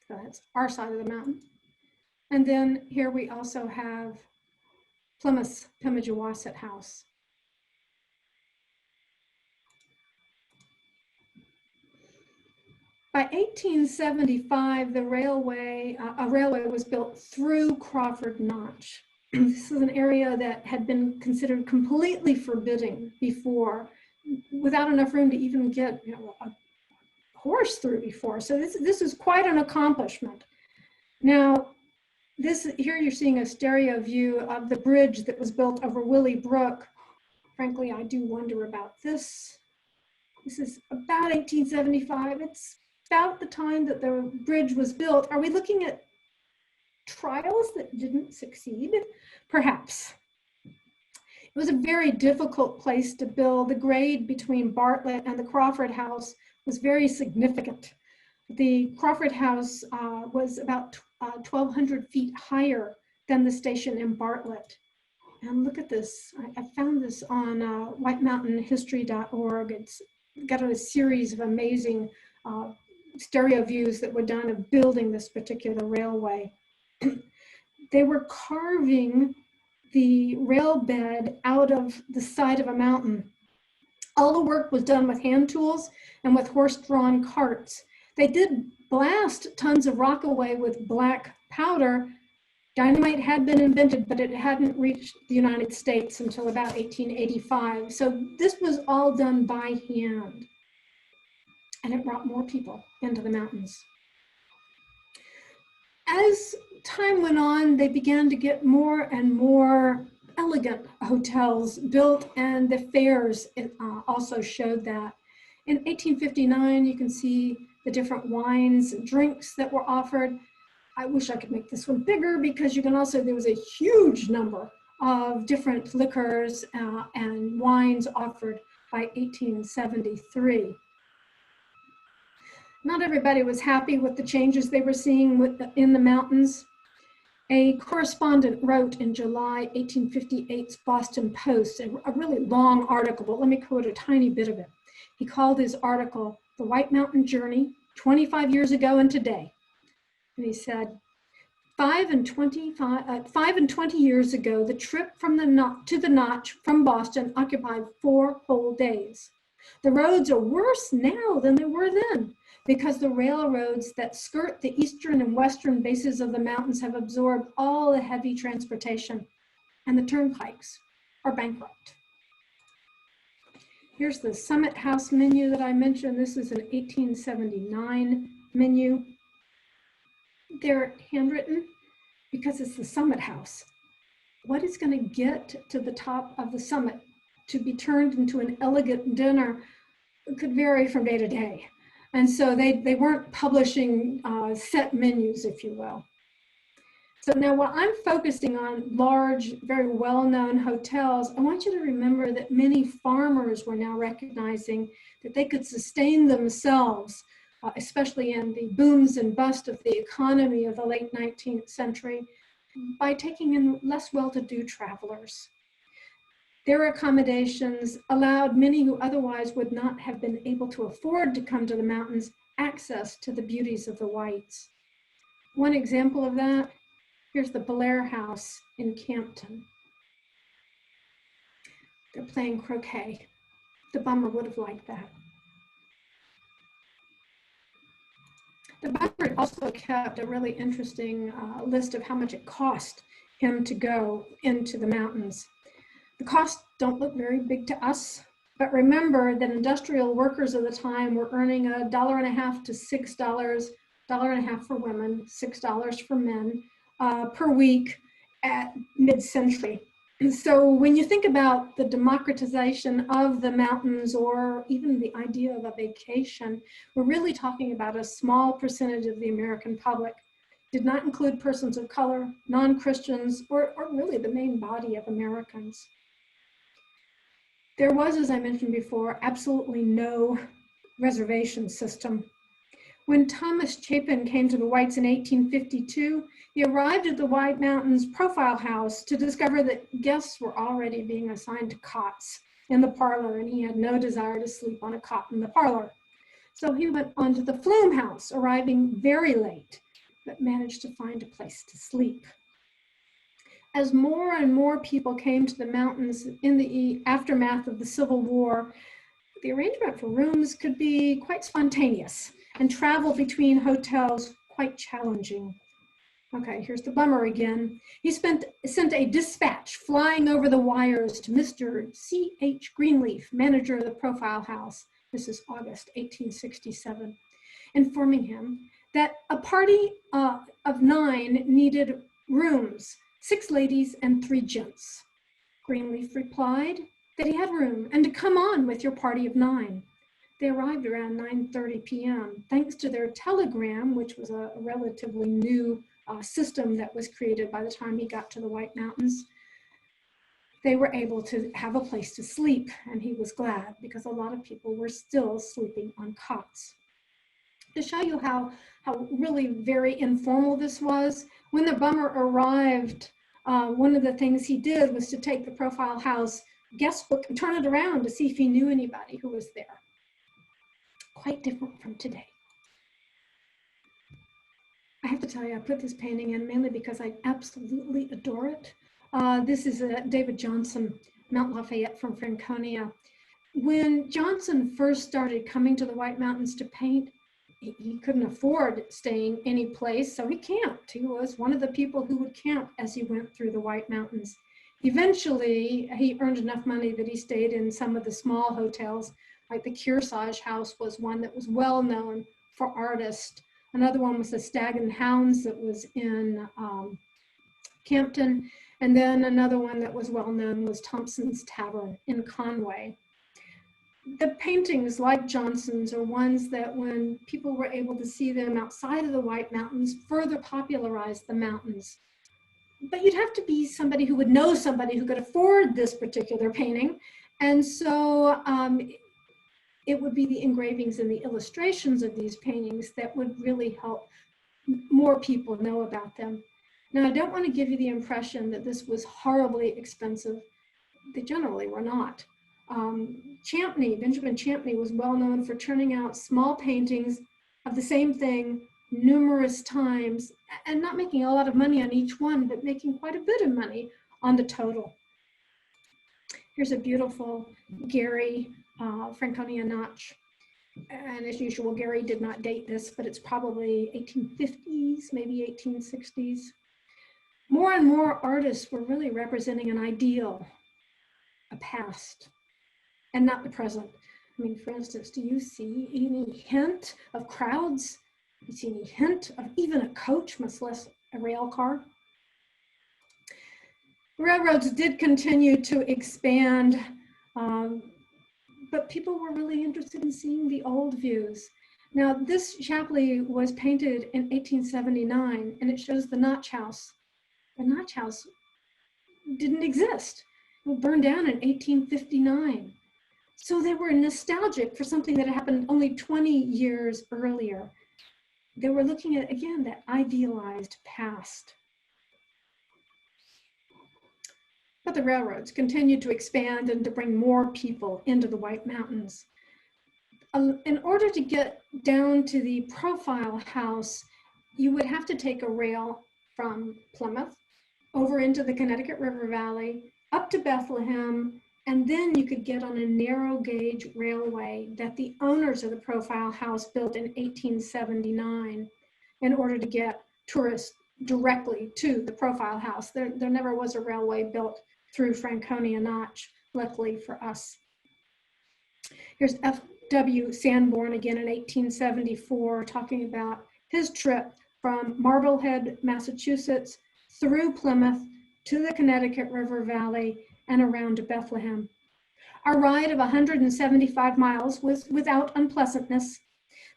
So that's our side of the mountain. And then here we also have Plymouth's Pemigewasset House. By 1875, a railway was built through Crawford Notch. This is an area that had been considered completely forbidding before, without enough room to even get a horse through before. So this is quite an accomplishment. Now, here you're seeing a stereo view of the bridge that was built over Willie Brook. Frankly, I do wonder about this. This is about 1875. It's about the time that the bridge was built. Are we looking at trials that didn't succeed? Perhaps. It was a very difficult place to build. The grade between Bartlett and the Crawford House was very significant. The Crawford House was about 1,200 feet higher than the station in Bartlett. And look at this. I found this on whitemountainhistory.org. It's got a series of amazing stereo views that were done of building this particular railway. They were carving the rail bed out of the side of a mountain. All the work was done with hand tools and with horse-drawn carts. They did blast tons of rock away with black powder. Dynamite had been invented, but it hadn't reached the United States until about 1885. So this was all done by hand. And it brought more people into the mountains. As time went on, they began to get more and more elegant hotels built, and the fares also showed that. In 1859, you can see the different wines and drinks that were offered. I wish I could make this one bigger, because you can also, there was a huge number of different liquors and wines offered by 1873. Not everybody was happy with the changes they were seeing in the mountains. A correspondent wrote in July 1858's Boston Post, a really long article, but let me quote a tiny bit of it. He called his article, "The White Mountain Journey, 25 Years Ago and Today." And he said, 5 and 20 years ago, the trip from to the Notch from Boston occupied 4 whole days. The roads are worse now than they were then, because the railroads that skirt the eastern and western bases of the mountains have absorbed all the heavy transportation, and the turnpikes are bankrupt. Here's the Summit House menu that I mentioned. This is an 1879 menu. They're handwritten because it's the Summit House. What is going to get to the top of the summit to be turned into an elegant dinner could vary from day to day. And so they weren't publishing set menus, if you will. So now while I'm focusing on large, very well-known hotels, I want you to remember that many farmers were now recognizing that they could sustain themselves, especially in the booms and busts of the economy of the late 19th century, by taking in less well-to-do travelers. Their accommodations allowed many who otherwise would not have been able to afford to come to the mountains access to the beauties of the whites. One example of that, here's the Blair House in Campton. They're playing croquet. The bummer would have liked that. The bummer also kept a really interesting list of how much it cost him to go into the mountains. The costs don't look very big to us, but remember that industrial workers of the time were earning $1.50 to $6, $1.50 for women, $6 for men per week at mid-century. And so when you think about the democratization of the mountains or even the idea of a vacation, we're really talking about a small percentage of the American public. Did not include persons of color, non-Christians, or really the main body of Americans. There was, as I mentioned before, absolutely no reservation system. When Thomas Chapin came to the Whites in 1852, he arrived at the White Mountains Profile House to discover that guests were already being assigned to cots in the parlor, and he had no desire to sleep on a cot in the parlor. So he went on to the Flume House, arriving very late, but managed to find a place to sleep. As more and more people came to the mountains in the aftermath of the Civil War, the arrangement for rooms could be quite spontaneous and travel between hotels quite challenging. Okay, here's the bummer again. He sent a dispatch flying over the wires to Mr. C.H. Greenleaf, manager of the Profile House. This is August 1867, informing him that a party of 9 needed rooms, 6 ladies and 3 gents. Greenleaf replied that he had room and to come on with your party of 9. They arrived around 9:30 p.m. Thanks to their telegram, which was a relatively new system that was created by the time he got to the White Mountains, they were able to have a place to sleep, and he was glad because a lot of people were still sleeping on cots. To show you how really very informal this was, when the bummer arrived, one of the things he did was to take the Profile House guest book and turn it around to see if he knew anybody who was there. Quite different from today. I have to tell you, I put this painting in mainly because I absolutely adore it. This is David Johnson, Mount Lafayette from Franconia. When Johnson first started coming to the White Mountains to paint, he couldn't afford staying any place, so he camped. He was one of the people who would camp as he went through the White Mountains. Eventually, he earned enough money that he stayed in some of the small hotels, like the Kearsarge House was one that was well known for artists. Another one was the Stag and Hounds that was in Campton. And then another one that was well known was Thompson's Tavern in Conway. The paintings like Johnson's are ones that when people were able to see them outside of the White Mountains, further popularized the mountains. But you'd have to be somebody who would know somebody who could afford this particular painting. And so it would be the engravings and the illustrations of these paintings that would really help more people know about them. Now, I don't want to give you the impression that this was horribly expensive. They generally were not. Benjamin Champney was well known for turning out small paintings of the same thing numerous times and not making a lot of money on each one, but making quite a bit of money on the total. Here's a beautiful Gary Franconia notch. And as usual, Gary did not date this, but it's probably 1850s, maybe 1860s. More and more artists were really representing an ideal, a past, and not the present. I mean, for instance, do you see any hint of crowds? Do you see any hint of even a coach, much less a rail car? Railroads did continue to expand, but people were really interested in seeing the old views. Now, this Shapley was painted in 1879, and it shows the Notch House. The Notch House didn't exist. It burned down in 1859. So they were nostalgic for something that happened only 20 years earlier. They were looking at, again, that idealized past. But the railroads continued to expand and to bring more people into the White Mountains. In order to get down to the profile house, you would have to take a rail from Plymouth over into the Connecticut River Valley, up to Bethlehem, and then you could get on a narrow gauge railway that the owners of the profile house built in 1879 in order to get tourists directly to the profile house. There never was a railway built through Franconia Notch, luckily for us. Here's F.W. Sanborn again in 1874 talking about his trip from Marblehead, Massachusetts, through Plymouth to the Connecticut River Valley and around to Bethlehem. Our ride of 175 miles was without unpleasantness.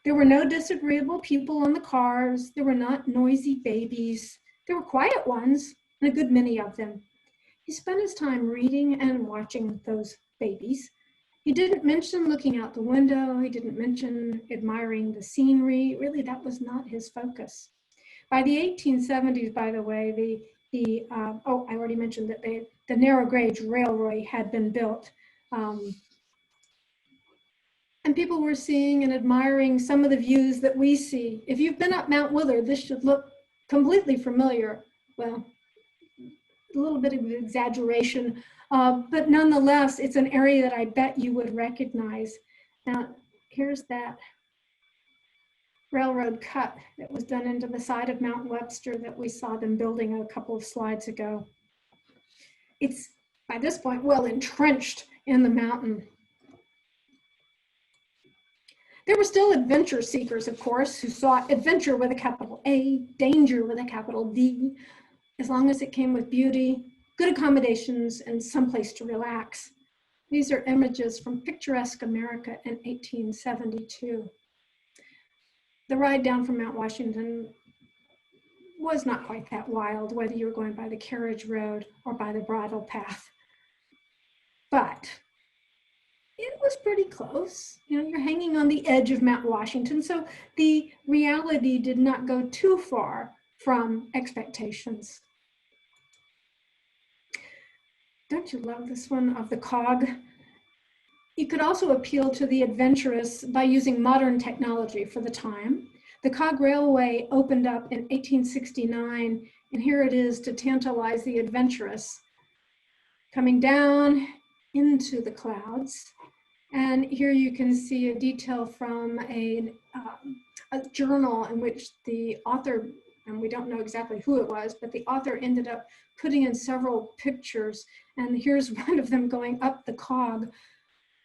There were no disagreeable people on the cars. There were not noisy babies. There were quiet ones, and a good many of them. He spent his time reading and watching those babies. He didn't mention looking out the window. He didn't mention admiring the scenery. Really, that was not his focus. By the 1870s, by the way, I already mentioned that the narrow gauge railway had been built. And people were seeing and admiring some of the views that we see. If you've been up Mount Willard, this should look completely familiar. Well, a little bit of exaggeration, but nonetheless, it's an area that I bet you would recognize. Now, here's that railroad cut that was done into the side of Mount Webster that we saw them building a couple of slides ago. It's, by this point, well entrenched in the mountain. There were still adventure seekers, of course, who sought adventure with a capital A, danger with a capital D, as long as it came with beauty, good accommodations, and someplace to relax. These are images from picturesque America in 1872. The ride down from Mount Washington was not quite that wild, whether you were going by the carriage road or by the bridle path. But it was pretty close. You know, you're hanging on the edge of Mount Washington, so the reality did not go too far from expectations. Don't you love this one of the cog? You could also appeal to the adventurous by using modern technology for the time. The cog railway opened up in 1869, and here it is to tantalize the adventurous. Coming down into the clouds. And here you can see a detail from a journal in which the author, and we don't know exactly who it was, but the author ended up putting in several pictures. And here's one of them going up the cog.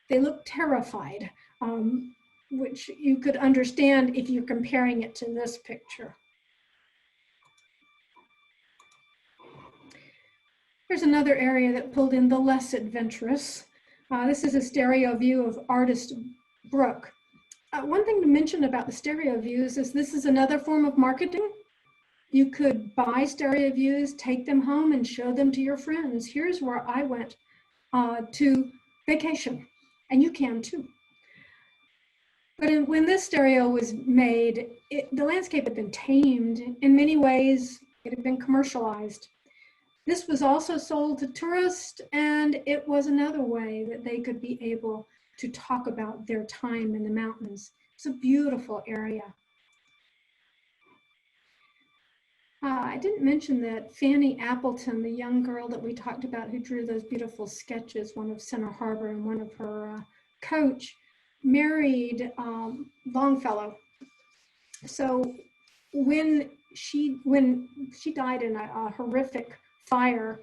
They look terrified, which you could understand if you're comparing it to this picture. Here's another area that pulled in the less adventurous. This is a stereo view of Artist Brook. One thing to mention about the stereo views is this is another form of marketing. You could buy stereo views, take them home, and show them to your friends. Here's where I went to vacation, and you can too. But when this stereo was made, the landscape had been tamed. In many ways, it had been commercialized. This was also sold to tourists, and it was another way that they could be able to talk about their time in the mountains. It's a beautiful area. I didn't mention that Fanny Appleton, the young girl that we talked about who drew those beautiful sketches, one of Center Harbor and one of her coach, married Longfellow. So when she died in a horrific fire,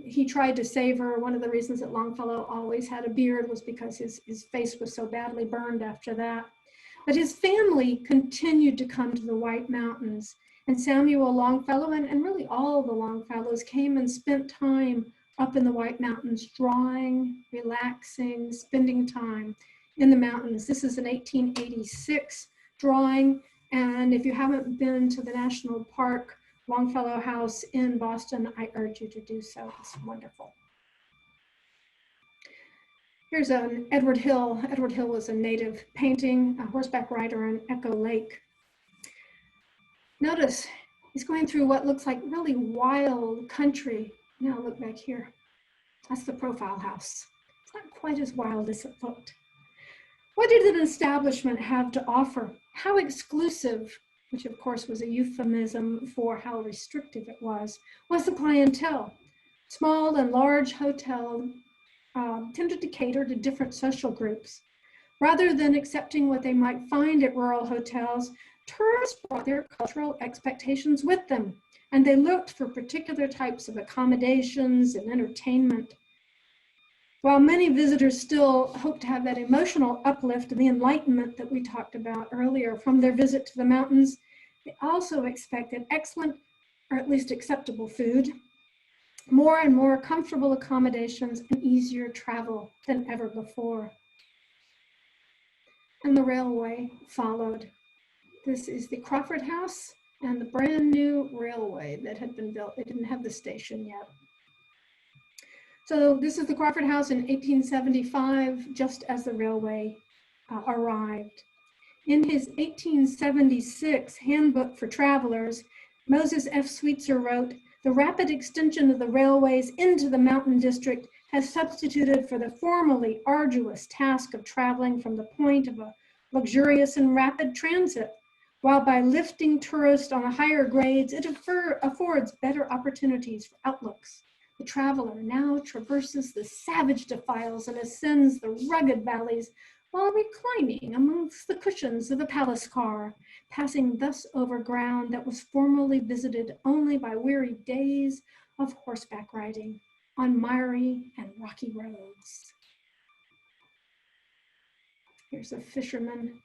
he tried to save her. One of the reasons that Longfellow always had a beard was because his face was so badly burned after that. But his family continued to come to the White Mountains. And Samuel Longfellow, and really all the Longfellows, came and spent time up in the White Mountains, drawing, relaxing, spending time in the mountains. This is an 1886 drawing. And if you haven't been to the National Park Longfellow House in Boston, I urge you to do so. It's wonderful. Here's an Edward Hill. Edward Hill was a native painting, a horseback rider on Echo Lake. Notice he's going through what looks like really wild country. Now look back here. That's the profile house. It's not quite as wild as it looked. What did an establishment have to offer? How exclusive, which of course was a euphemism for how restrictive it was the clientele. Small and large hotels tended to cater to different social groups. Rather than accepting what they might find at rural hotels, tourists brought their cultural expectations with them, and they looked for particular types of accommodations and entertainment. While many visitors still hope to have that emotional uplift and the enlightenment that we talked about earlier from their visit to the mountains, they also expected excellent, or at least acceptable food, more and more comfortable accommodations, and easier travel than ever before. And the railway followed. This is the Crawford House and the brand new railway that had been built. They didn't have the station yet. So this is the Crawford House in 1875, just as the railway arrived. In his 1876 Handbook for Travelers, Moses F. Sweetser wrote, "The rapid extension of the railways into the mountain district has substituted for the formerly arduous task of traveling from the point of a luxurious and rapid transit, while by lifting tourists on the higher grades, it affords better opportunities for outlooks. The traveler now traverses the savage defiles and ascends the rugged valleys while reclining amongst the cushions of the palace car, passing thus over ground that was formerly visited only by weary days of horseback riding on miry and rocky roads." Here's a fisherman.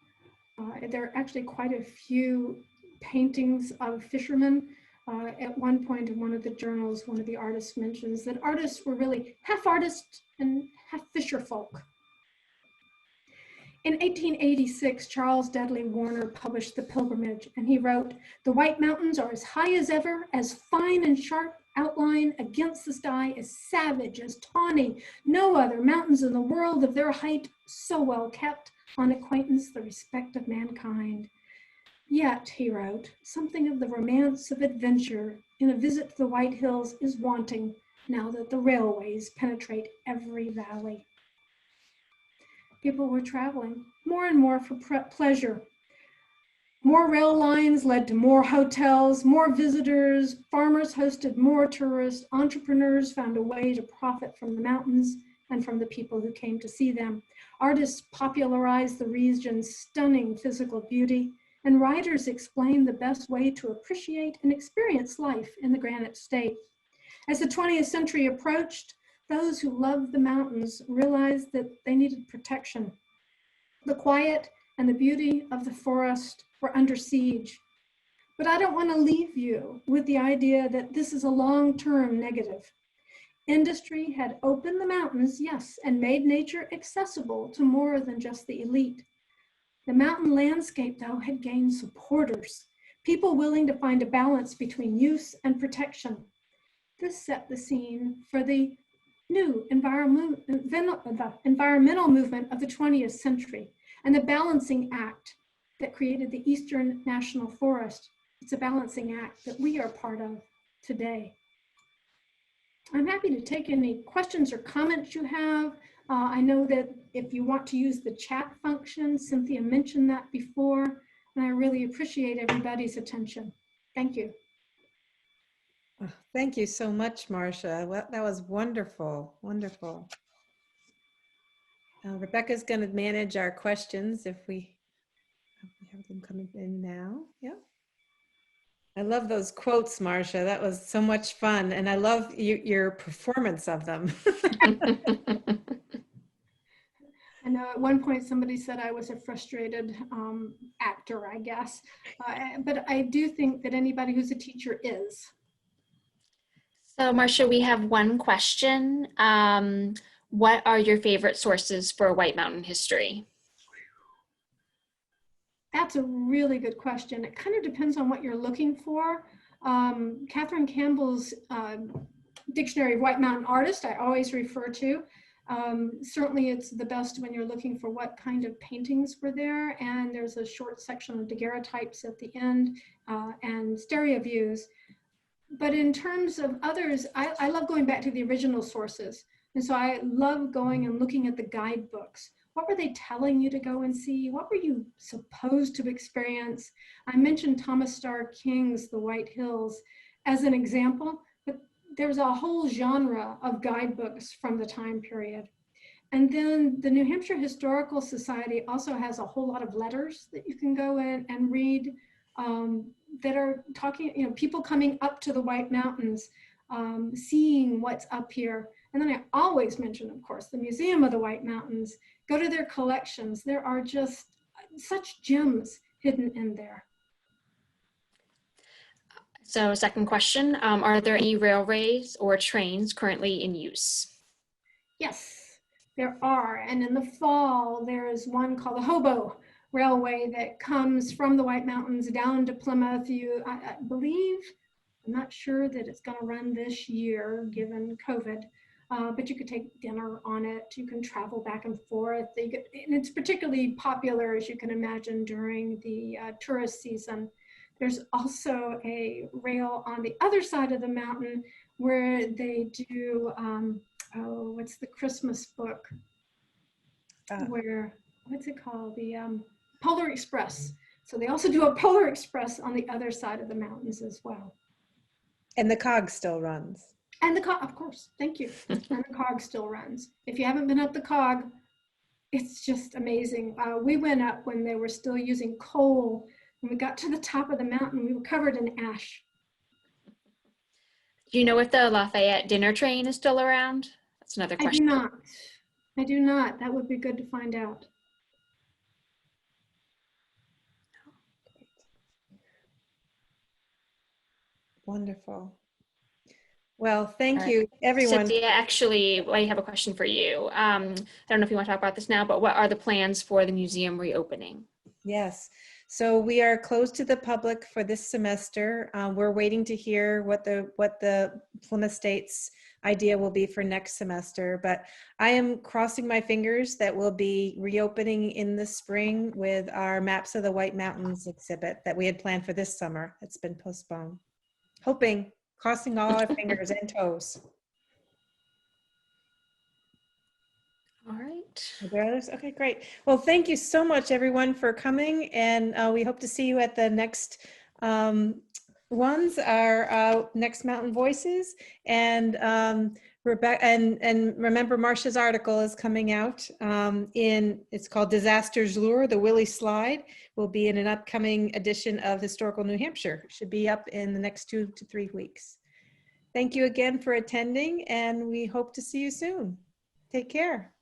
There are actually quite a few paintings of fishermen. At one point in one of the journals, one of the artists mentions that artists were really half artists and half fisher folk. In 1886, Charles Dudley Warner published The Pilgrimage, and he wrote, "The White Mountains are as high as ever, as fine and sharp outline against the sky, as savage, as tawny. No other mountains in the world of their height so well kept, on acquaintance the respect of mankind. Yet," he wrote, "something of the romance of adventure in a visit to the White Hills is wanting now that the railways penetrate every valley." People were traveling more and more for pleasure. More rail lines led to more hotels, more visitors, farmers hosted more tourists, entrepreneurs found a way to profit from the mountains and from the people who came to see them. Artists popularized the region's stunning physical beauty, and writers explained the best way to appreciate and experience life in the Granite State. As the 20th century approached, those who loved the mountains realized that they needed protection. The quiet and the beauty of the forest were under siege. But I don't want to leave you with the idea that this is a long-term negative. Industry had opened the mountains, yes, and made nature accessible to more than just the elite. The mountain landscape, though, had gained supporters, people willing to find a balance between use and protection. This set the scene for the new environmental movement of the 20th century, And the balancing act that created the Eastern National Forest, it's a balancing act that we are part of today. I'm happy to take any questions or comments you have. I know that if you want to use the chat function, Cynthia mentioned that before, and I really appreciate everybody's attention. Thank you. Oh, thank you so much, Marcia. Well, that was wonderful, wonderful. Rebecca's going to manage our questions if we have them coming in now. Yeah. I love those quotes, Marcia. That was so much fun. And I love your performance of them. I know at one point somebody said I was a frustrated actor, I guess. But I do think that anybody who's a teacher is. So Marcia, we have one question. What are your favorite sources for White Mountain history? That's a really good question. It kind of depends on what you're looking for. Catherine Campbell's Dictionary of White Mountain Artists, I always refer to. Certainly it's the best when you're looking for what kind of paintings were there. And there's a short section of daguerreotypes at the end and stereo views. But in terms of others, I love going back to the original sources. And so I love going and looking at the guidebooks. What were they telling you to go and see? What were you supposed to experience? I mentioned Thomas Starr King's The White Hills as an example, but there's a whole genre of guidebooks from the time period. And then the New Hampshire Historical Society also has a whole lot of letters that you can go in and read that are talking, people coming up to the White Mountains, seeing what's up here. And then I always mention, of course, the Museum of the White Mountains. Go to their collections. There are just such gems hidden in there. So second question, are there any railways or trains currently in use? Yes, there are. And in the fall, there's one called the Hobo Railway that comes from the White Mountains down to Plymouth. I believe, I'm not sure that it's going to run this year given COVID. But you could take dinner on it. You can travel back and forth. And it's particularly popular, as you can imagine, during the tourist season. There's also a rail on the other side of the mountain where they do, what's the Christmas book? What's it called? The Polar Express. So they also do a Polar Express on the other side of the mountains as well. And the cog still runs. And the cog, of course, thank you. And the cog still runs. If you haven't been up the cog, it's just amazing. We went up when they were still using coal. When we got to the top of the mountain, we were covered in ash. Do you know if the Lafayette dinner train is still around? That's another question. I do not. That would be good to find out. Wonderful. Well, thank you, everyone. Cynthia, actually, I have a question for you. I don't know if you want to talk about this now, but what are the plans for the museum reopening? Yes. So we are closed to the public for this semester. We're waiting to hear what the Plymouth State's idea will be for next semester, but I am crossing my fingers that we'll be reopening in the spring with our Maps of the White Mountains exhibit that we had planned for this summer. It's been postponed. Hoping, crossing all our fingers and toes. All right. Are there others? Okay, great. Well, thank you so much, everyone, for coming, and we hope to see you at the next ones, our next Mountain Voices, and Rebecca. And remember, Marcia's article is coming out it's called "Disaster's Lure: The Willie Slide." Will be in an upcoming edition of Historical New Hampshire. Should be up in the next 2 to 3 weeks. Thank you again for attending, and we hope to see you soon. Take care.